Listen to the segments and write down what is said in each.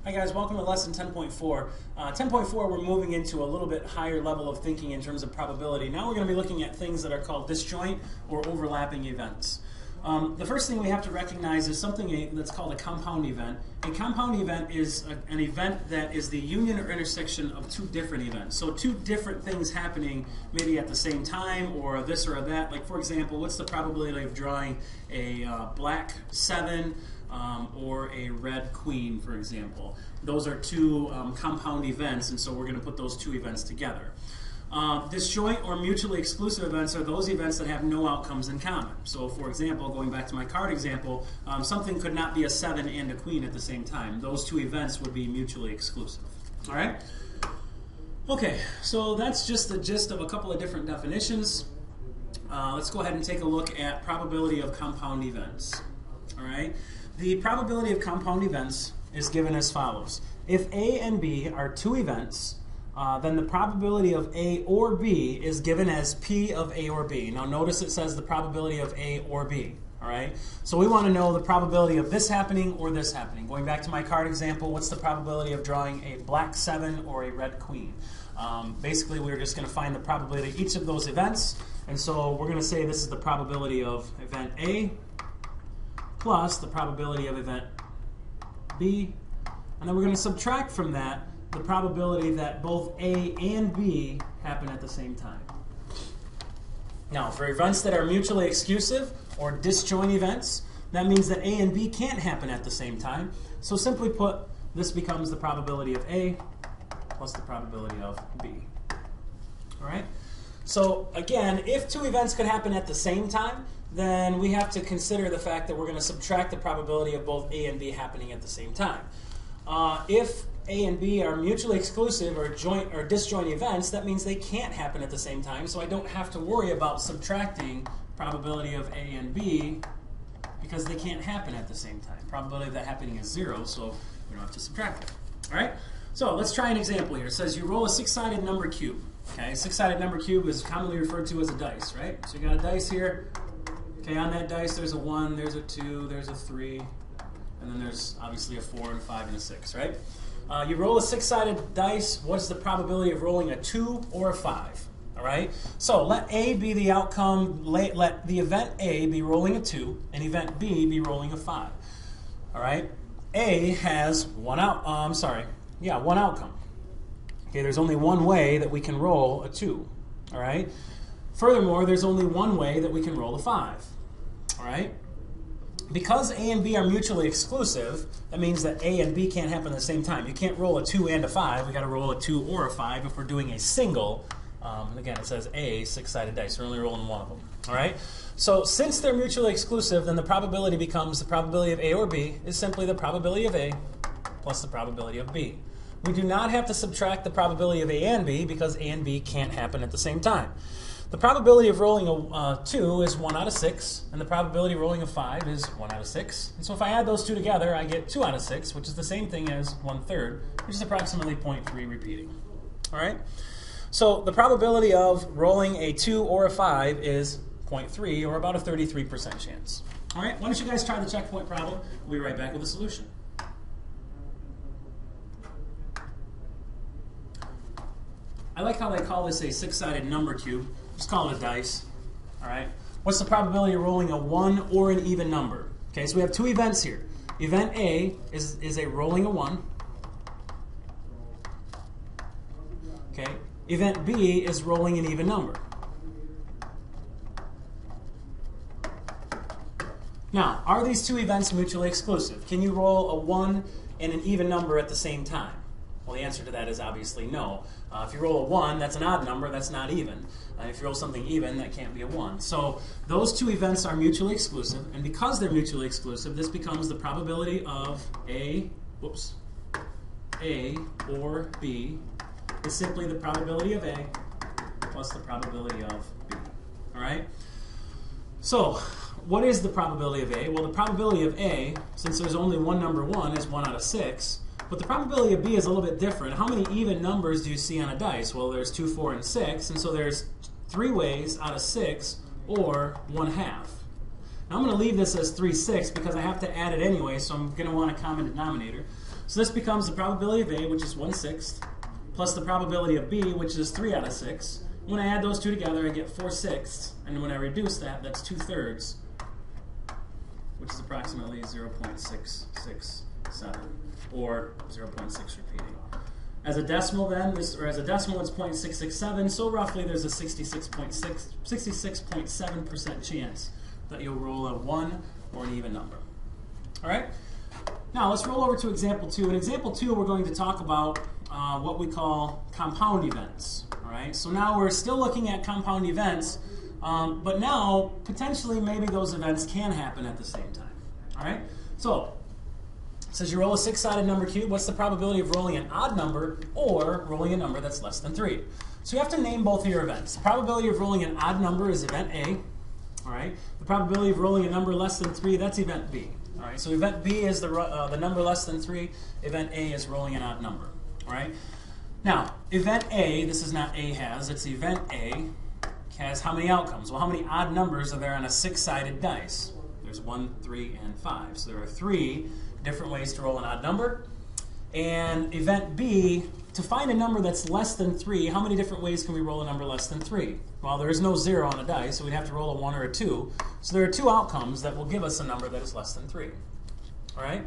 Hi guys, welcome to lesson 10.4. 10.4 we're moving into a little bit higher level of thinking in terms of probability. Now we're going to be looking at things that are called disjoint or overlapping events. The first thing we have to recognize is something that's called a compound event. A compound event is an event that is the union or intersection of two different events. So two different things happening maybe at the same time or this or that. Like for example, what's the probability of drawing a black 7 or a red queen, for example? Those are two compound events, and so we're going to put those two events together. Disjoint or mutually exclusive events are those events that have no outcomes in common. So for example, going back to my card example, something could not be a 7 and a queen at the same time. Those two events would be mutually exclusive. All right? Okay, so that's just the gist of a couple of different definitions. Let's go ahead and take a look at probability of compound events. All right? The probability of compound events is given as follows. If A and B are two events, then the probability of A or B is given as P of A or B. Now notice it says the probability of A or B. All right? So we want to know the probability of this happening or this happening. Going back to my card example, what's the probability of drawing a black 7 or a red queen? Basically, we're just going to find the probability of each of those events. And so we're going to say this is the probability of event A plus the probability of event B. And then we're going to subtract from that the probability that both A and B happen at the same time. Now, for events that are mutually exclusive or disjoint events, that means that A and B can't happen at the same time. So simply put, this becomes the probability of A plus the probability of B. All right? So again, if two events could happen at the same time, then we have to consider the fact that we're going to subtract the probability of both A and B happening at the same time. If A and B are mutually exclusive or joint or disjoint events, that means they can't happen at the same time, so I don't have to worry about subtracting probability of A and B because they can't happen at the same time. Probability of that happening is 0, so we don't have to subtract it. All right? So let's try an example here. It says you roll a 6-sided number cube. Okay, a 6-sided number cube is commonly referred to as a dice, right? So you got a dice here. Okay, on that dice there's a 1, there's a 2, there's a 3, and then there's obviously a 4 and a 5 and a 6, right? You roll a 6-sided dice. What's the probability of rolling a 2 or a 5? All right? So let A be the outcome. Let the event A be rolling a 2 and event B be rolling a 5. All right? A has one outcome. Okay, there's only one way that we can roll a 2. All right? Furthermore, there's only one way that we can roll a 5. All right? Because A and B are mutually exclusive, that means that A and B can't happen at the same time. You can't roll a 2 and a 5. We've got to roll a 2 or a 5 if we're doing a single. And again, it says A, 6-sided dice. We're only rolling one of them. All right? So since they're mutually exclusive, then the probability becomes the probability of A or B is simply the probability of A plus the probability of B. We do not have to subtract the probability of A and B because A and B can't happen at the same time. The probability of rolling a 2 is 1 out of 6, and the probability of rolling a 5 is 1 out of 6. And so if I add those two together, I get 2 out of 6, which is the same thing as 1/3, which is approximately 0.3 repeating. All right? So the probability of rolling a 2 or a 5 is 0.3, or about a 33% chance. All right? Why don't you guys try the checkpoint problem? We'll be right back with a solution. I like how they call this a 6-sided number cube. Just call it a dice. All right. What's the probability of rolling a 1 or an even number? Okay, so we have two events here. Event A is a rolling a 1. Okay. Event B is rolling an even number. Now, are these two events mutually exclusive? Can you roll a 1 and an even number at the same time? Well, the answer to that is obviously no. If you roll a 1, that's an odd number, that's not even. If you roll something even, that can't be a 1. So those two events are mutually exclusive, and because they're mutually exclusive, this becomes the probability of A or B is simply the probability of A plus the probability of B. All right? So what is the probability of A? Well, the probability of A, since there's only one number 1, is 1 out of 6. But the probability of B is a little bit different. How many even numbers do you see on a dice? Well, there's 2, 4, and 6, and so there's 3 ways out of 6, or 1/2. Now I'm going to leave this as 3/6 because I have to add it anyway, so I'm going to want a common denominator. So this becomes the probability of A, which is 1/6, plus the probability of B, which is 3 out of 6. When I add those two together, I get 4/6, and when I reduce that, that's 2/3, which is approximately 0.667, or 0.6 repeating. As a decimal then, it's 0.667, so roughly there's a 66.7% chance that you'll roll a 1 or an even number. All right? Now let's roll over to example 2. In example 2, we're going to talk about what we call compound events. All right? So now we're still looking at compound events, but now potentially maybe those events can happen at the same time. All right? So it says you roll a 6-sided number cube. What's the probability of rolling an odd number or rolling a number that's less than 3? So you have to name both of your events. The probability of rolling an odd number is event A. All right. The probability of rolling a number less than 3, that's event B. All right. So event B is the number less than 3. Event A is rolling an odd number. All right. Now, event A, this is not A has, it's event A has how many outcomes? Well, how many odd numbers are there on a 6-sided dice? There's 1, 3, and 5. So there are 3 different ways to roll an odd number. And event B, to find a number that's less than 3, how many different ways can we roll a number less than 3? Well, there is no 0 on the dice, so we'd have to roll a 1 or a 2. So there are 2 outcomes that will give us a number that is less than 3. All right?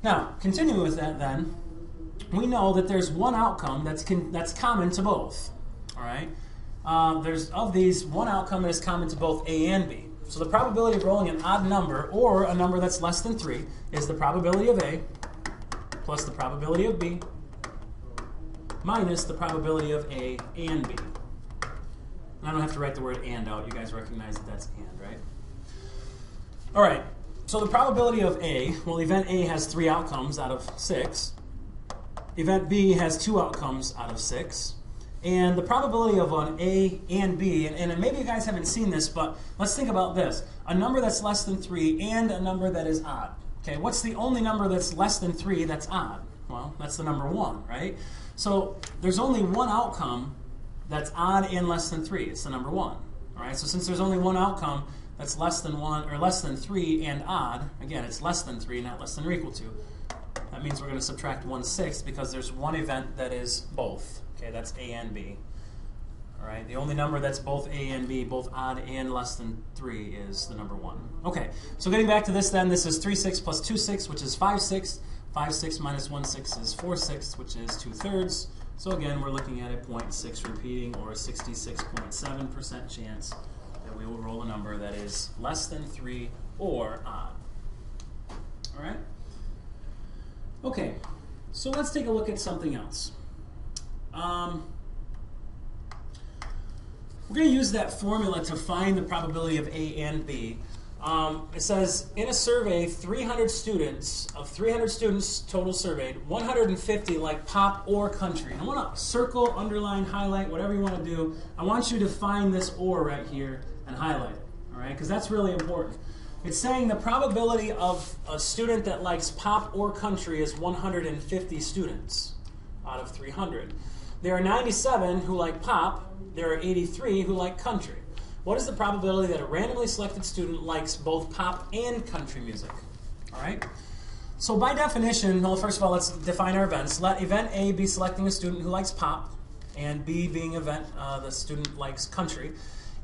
Now, continuing with that then, we know that there's one outcome that's common to both. All right? There's, of these, one outcome that is common to both A and B. So the probability of rolling an odd number or a number that's less than 3 is the probability of A plus the probability of B minus the probability of A and B. And I don't have to write the word and out. You guys recognize that that's and, right? All right. So the probability of A, well, event A has 3 outcomes out of 6. Event B has 2 outcomes out of 6. And the probability of an A and B, and maybe you guys haven't seen this, but let's think about this. A number that's less than 3 and a number that is odd. Okay, what's the only number that's less than 3 that's odd? Well, that's the number 1, right? So there's only one outcome that's odd and less than 3. It's the number 1. All right, so since there's only one outcome that's less than 1 or less than 3 and odd, again, it's less than 3, not less than or equal to. That means we're going to subtract 1/6 because there's one event that is both. Okay, that's A and B. All right, the only number that's both A and B, both odd and less than 3, is the number 1. Okay, so getting back to this then, this is 3/6 plus 2/6, which is 5/6. 5/6 minus 1/6 is 4/6, which is 2/3. So again, we're looking at a 0.6 repeating, or a 66.7% chance that we will roll a number that is less than 3 or odd. All right? Okay, so let's take a look at something else. We're going to use that formula to find the probability of A and B. It says, in a survey, 300 students total surveyed, 150 like pop or country. And I want to circle, underline, highlight, whatever you want to do. I want you to find this or right here and highlight it, all right? Because that's really important. It's saying the probability of a student that likes pop or country is 150 students out of 300. There are 97 who like pop. There are 83 who like country. What is the probability that a randomly selected student likes both pop and country music? All right? So by definition, well, first of all, let's define our events. Let event A be selecting a student who likes pop, and B being event the student likes country.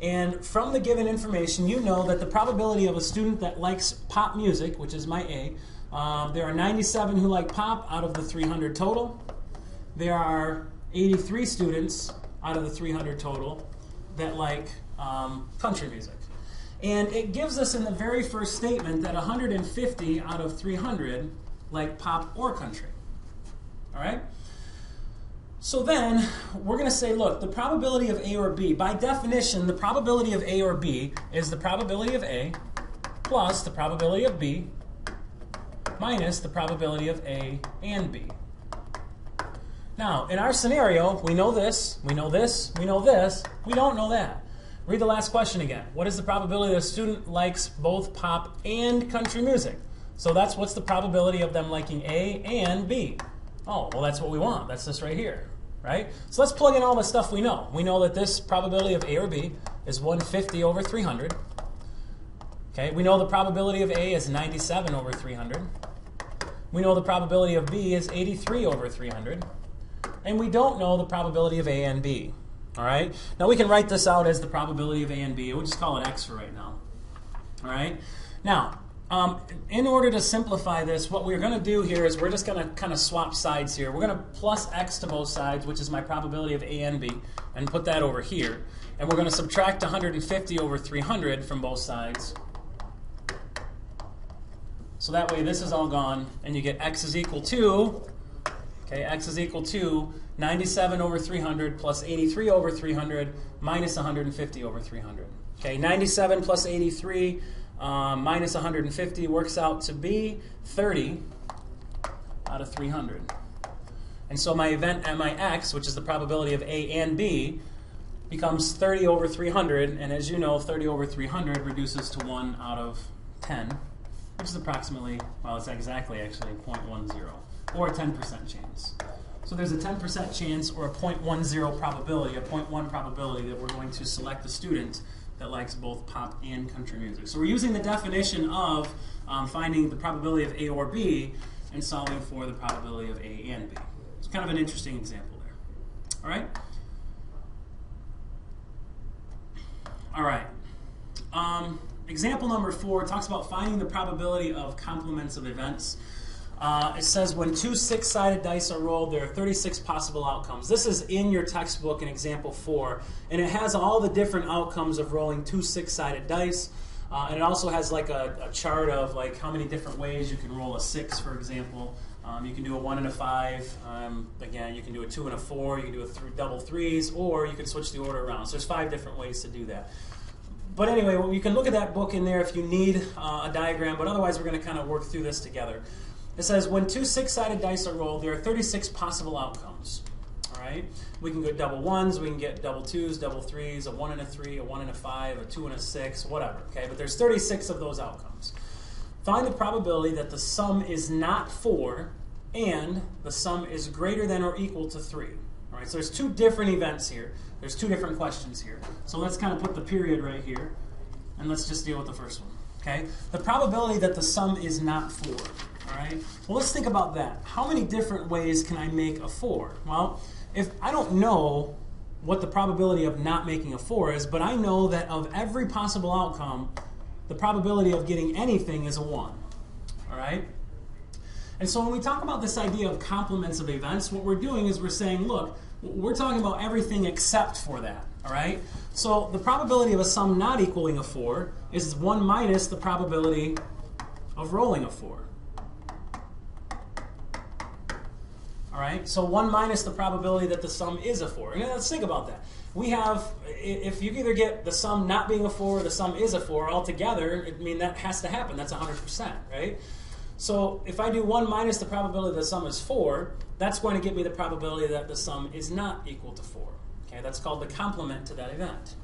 And from the given information, you know that the probability of a student that likes pop music, which is my A, there are 97 who like pop out of the 300 total. There are 83 students out of the 300 total that like country music. And it gives us in the very first statement that 150 out of 300 like pop or country. All right? So then we're going to say, look, the probability of A or B, by definition, the probability of A or B is the probability of A plus the probability of B minus the probability of A and B. Now, in our scenario, we know this, we know this, we know this, we don't know that. Read the last question again. What is the probability that a student likes both pop and country music? So that's what's the probability of them liking A and B. Oh, well, that's what we want. That's this right here, right? So let's plug in all the stuff we know. We know that this probability of A or B is 150 over 300. Okay, we know the probability of A is 97 over 300. We know the probability of B is 83 over 300. And we don't know the probability of A and B. All right? Now we can write this out as the probability of A and B. We'll just call it X for right now. All right? Now, in order to simplify this, what we're going to do here is we're just going to kind of swap sides here. We're going to plus X to both sides, which is my probability of A and B, and put that over here. And we're going to subtract 150 over 300 from both sides. So that way this is all gone, and you get X is equal to, okay, X is equal to 97 over 300 plus 83 over 300 minus 150 over 300. Okay, 97 plus 83 minus 150 works out to be 30 out of 300. And so my event at my X, which is the probability of A and B, becomes 30 over 300. And as you know, 30 over 300 reduces to 1 out of 10, which is approximately, well, it's exactly actually 0.10, or a 10% chance. So there's a 10% chance or a 0.10 probability, a 0.1 probability that we're going to select a student that likes both pop and country music. So we're using the definition of finding the probability of A or B and solving for the probability of A and B. It's kind of an interesting example there. All right? All right. Example number 4 talks about finding the probability of complements of events. It says when 2 6-sided dice are rolled, there are 36 possible outcomes. This is in your textbook in example 4, and it has all the different outcomes of rolling 2 6-sided dice. And it also has like a chart of like how many different ways you can roll a 6, for example. You can do a 1 and a 5. Again, you can do a 2 and a 4. You can do a double 3s, or you can switch the order around. So there's 5 different ways to do that. But anyway, well, you can look at that book in there if you need a diagram, but otherwise we're going to kind of work through this together. It says when 2 6-sided dice are rolled, there are 36 possible outcomes. All right? We can get double 1s, we can get double 2s, double 3s, a 1 and a 3, a 1 and a 5, a 2 and a 6, whatever. Okay? But there's 36 of those outcomes. Find the probability that the sum is not 4 and the sum is greater than or equal to 3. All right? So there's 2 different events here. There's 2 different questions here. So let's kind of put the period right here, and let's just deal with the first one. Okay? The probability that the sum is not 4. All right? Well, let's think about that. How many different ways can I make a 4? Well, if I don't know what the probability of not making a 4 is, but I know that of every possible outcome, the probability of getting anything is a 1. All right? And so when we talk about this idea of complements of events, what we're doing is we're saying, look, we're talking about everything except for that. All right? So the probability of a sum not equaling a 4 is 1 minus the probability of rolling a 4. All right, so 1 minus the probability that the sum is a 4. And let's think about that. We have, if you either get the sum not being a 4 or the sum is a 4 altogether, I mean, that has to happen. That's 100%, right? So if I do 1 minus the probability that the sum is 4, that's going to give me the probability that the sum is not equal to 4. Okay, that's called the complement to that event.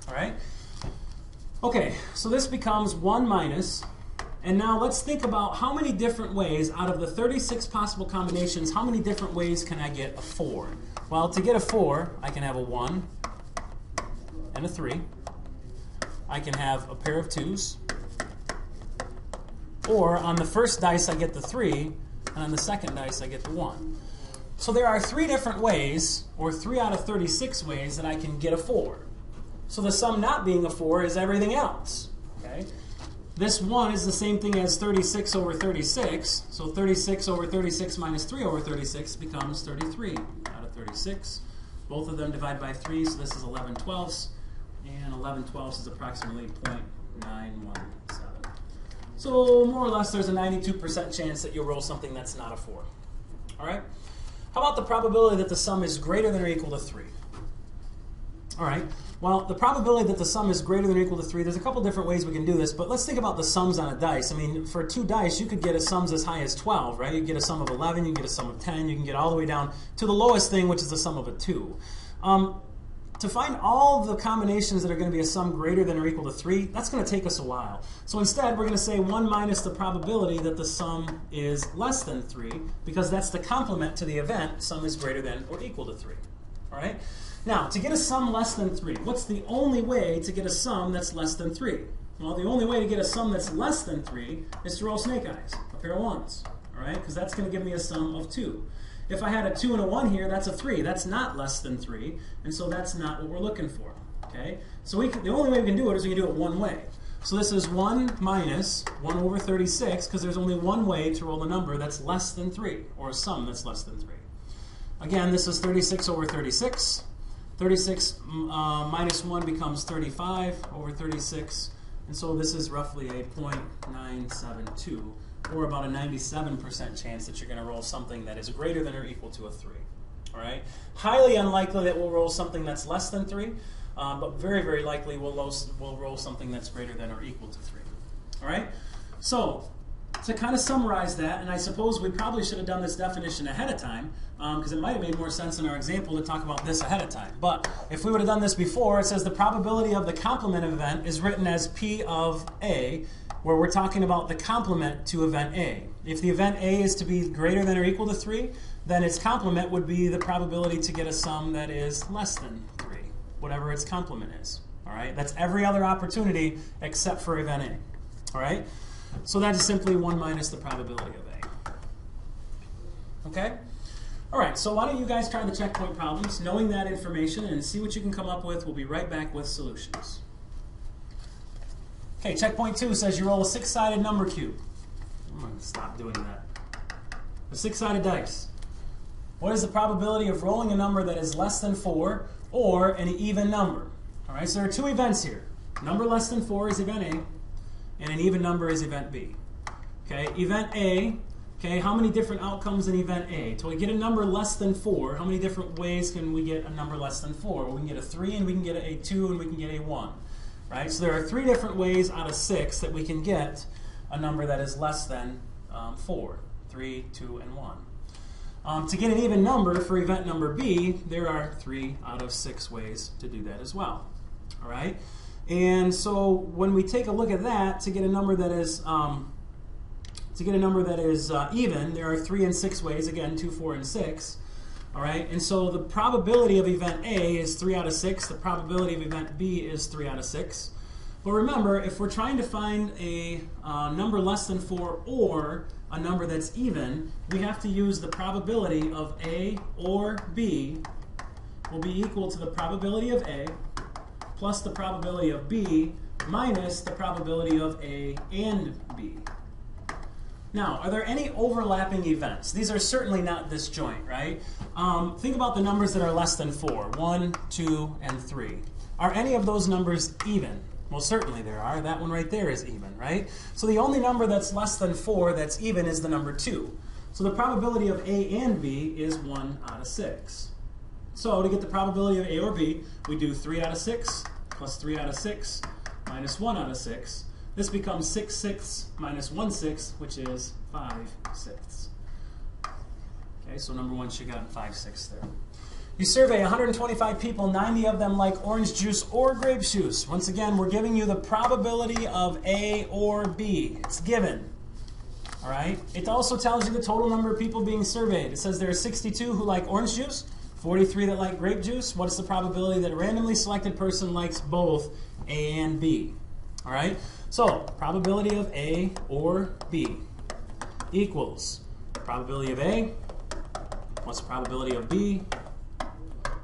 All right? Okay, so this becomes 1 minus. And now let's think about how many different ways, out of the 36 possible combinations, how many different ways can I get a 4? Well, to get a 4, I can have a 1 and a 3. I can have a pair of 2s. Or on the first dice, I get the 3, and on the second dice, I get the 1. So there are 3 different ways, or 3 out of 36 ways, that I can get a 4. So the sum not being a 4 is everything else. Okay? This 1 is the same thing as 36 over 36. So 36 over 36 minus 3 over 36 becomes 33 out of 36. Both of them divide by 3, so this is 11 twelfths. And 11 twelfths is approximately 0.917. So more or less, there's a 92% chance that you'll roll something that's not a 4. All right? How about the probability that the sum is greater than or equal to 3? All right. Well, the probability that the sum is greater than or equal to 3, there's a couple different ways we can do this, but let's think about the sums on a dice. I mean, for 2 dice, you could get a sums as high as 12, right? You can get a sum of 11, you can get a sum of 10, you can get all the way down to the lowest thing, which is the sum of a 2. To find all the combinations that are going to be a sum greater than or equal to 3, that's going to take us a while. So instead, we're going to say 1 minus the probability that the sum is less than 3, because that's the complement to the event, sum is greater than or equal to 3. All right? Now, to get a sum less than 3, what's the only way to get a sum that's less than 3? Well, the only way to get a sum that's less than 3 is to roll snake eyes, a pair of 1s. all right? Because that's going to give me a sum of 2. If I had a 2 and a 1 here, that's a 3. That's not less than 3, and so that's not what we're looking for, okay? So the only way we can do it is we can do it one way. So this is 1 minus 1 over 36, because there's only one way to roll a number that's less than 3, or a sum that's less than 3. Again, this is 36 over 36. 36 minus 1 becomes 35 over 36, and so this is roughly a 0.972, or about a 97% chance that you're going to roll something that is greater than or equal to a 3. All right? Highly unlikely that we'll roll something that's less than 3, but very, very likely we'll roll something that's greater than or equal to 3. All right? So, to kind of summarize that, and I suppose we probably should have done this definition ahead of time, because it might have made more sense in our example to talk about this ahead of time. But if we would have done this before, it says the probability of the complement event is written as P of A, where we're talking about the complement to event A. If the event A is to be greater than or equal to 3, then its complement would be the probability to get a sum that is less than 3, whatever its complement is. All right? That's every other opportunity except for event A. All right? So that is simply 1 minus the probability of A. Okay? All right, so why don't you guys try the checkpoint problems, knowing that information, and see what you can come up with. We'll be right back with solutions. Okay, checkpoint 2 says you roll a 6-sided number cube. I'm going to stop doing that. A 6-sided dice. What is the probability of rolling a number that is less than 4 or an even number? All right, so there are two events here. Number less than 4 is event A, and an even number is event B. Okay, event A, okay, how many different outcomes in event A? To get a number less than 4, how many different ways can we get a number less than 4? Well, we can get a 3, and we can get a 2, and we can get a 1. Right? So there are 3 different ways out of 6 that we can get a number that is less than 4. 3, 2, and 1. To get an even number for event number B, there are 3 out of 6 ways to do that as well. All right? And so when we take a look at that, to get a number that is even, there are 3 and 6 ways. Again, 2, 4, and 6. All right, and so the probability of event A is 3 out of 6. The probability of event B is 3 out of 6. But remember, if we're trying to find a number less than 4 or a number that's even, we have to use the probability of A or B will be equal to the probability of A plus the probability of B minus the probability of A and B. Now, are there any overlapping events? These are certainly not disjoint, right? Think about the numbers that are less than 4. 1, 2, and 3. Are any of those numbers even? Well, certainly there are. That one right there is even, right? So the only number that's less than 4 that's even is the number 2. So the probability of A and B is 1 out of 6. So to get the probability of A or B, we do 3 out of 6 plus 3 out of 6 minus 1 out of 6. This becomes 6 sixths minus 1 sixth, which is 5 sixths. Okay, so number 1 should have gotten 5 sixths there. You survey 125 people, 90 of them like orange juice or grape juice. Once again, we're giving you the probability of A or B. It's given. All right? It also tells you the total number of people being surveyed. It says there are 62 who like orange juice, 43 that like grape juice. What is the probability that a randomly selected person likes both A and B? All right? So, probability of A or B equals probability of A plus probability of B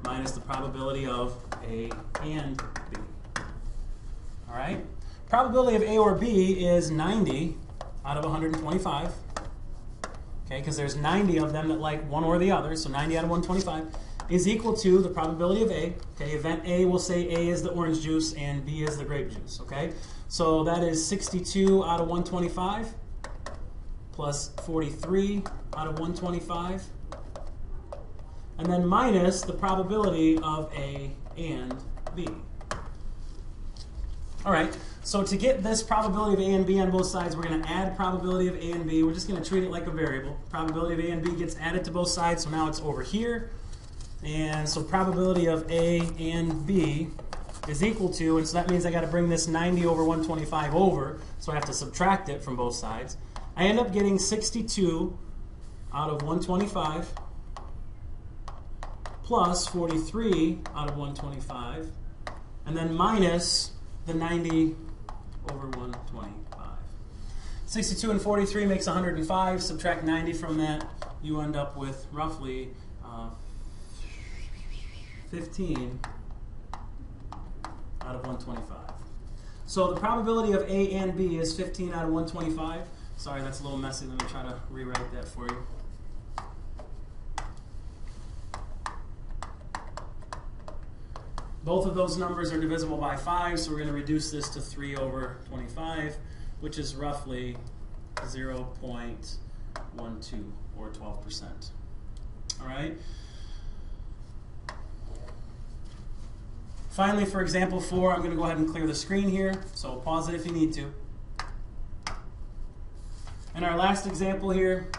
minus the probability of A and B. All right? Probability of A or B is 90 out of 125. Okay, because there's 90 of them that like one or the other, so 90 out of 125 is equal to the probability of A. Okay, event A will say A is the orange juice and B is the grape juice. Okay, so that is 62 out of 125 plus 43 out of 125, and then minus the probability of A and B. All right, so to get this probability of A and B on both sides, we're going to add probability of A and B. We're just going to treat it like a variable. Probability of A and B gets added to both sides, so now it's over here. And so probability of A and B is equal to, and so that means I got to bring this 90 over 125 over, so I have to subtract it from both sides. I end up getting 62 out of 125 plus 43 out of 125, and then minus the 90 over 125. 62 and 43 makes 105. Subtract 90 from that, you end up with roughly 15 out of 125. So the probability of A and B is 15 out of 125. Sorry, that's a little messy. Let me try to rewrite that for you. Both of those numbers are divisible by 5, so we're going to reduce this to 3 over 25, which is roughly 0.12 or 12%. All right? Finally, for example 4, I'm going to go ahead and clear the screen here, so pause it if you need to. In our last example here,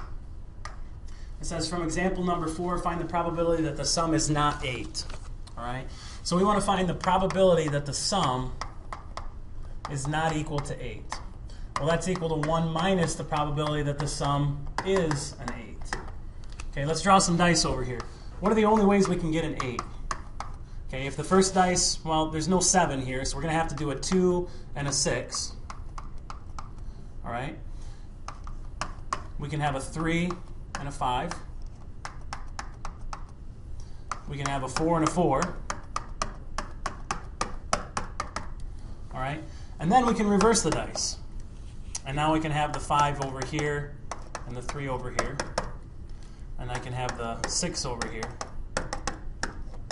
it says from example number 4, find the probability that the sum is not 8. All right? So we want to find the probability that the sum is not equal to 8. Well, that's equal to 1 minus the probability that the sum is an 8. Okay, let's draw some dice over here. What are the only ways we can get an 8? Okay, if the first dice, well, there's no 7 here, so we're going to have to do a 2 and a 6. All right? We can have a 3 and a 5. We can have a 4 and a 4. All right? And then we can reverse the dice. And now we can have the 5 over here and the 3 over here. And I can have the 6 over here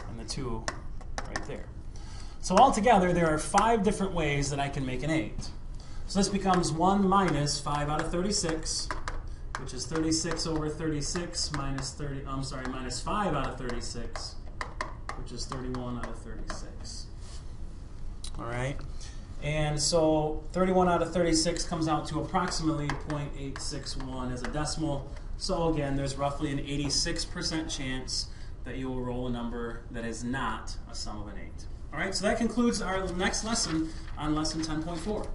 and the 2 right there. So altogether, there are 5 different ways that I can make an 8. So this becomes 1 minus 5 out of 36, which is 36 over 36 minus minus 5 out of 36, which is 31 out of 36. All right? And so 31 out of 36 comes out to approximately 0.861 as a decimal. So again, there's roughly an 86% chance that you will roll a number that is not a sum of an 8. All right, so that concludes our next lesson on lesson 10.4.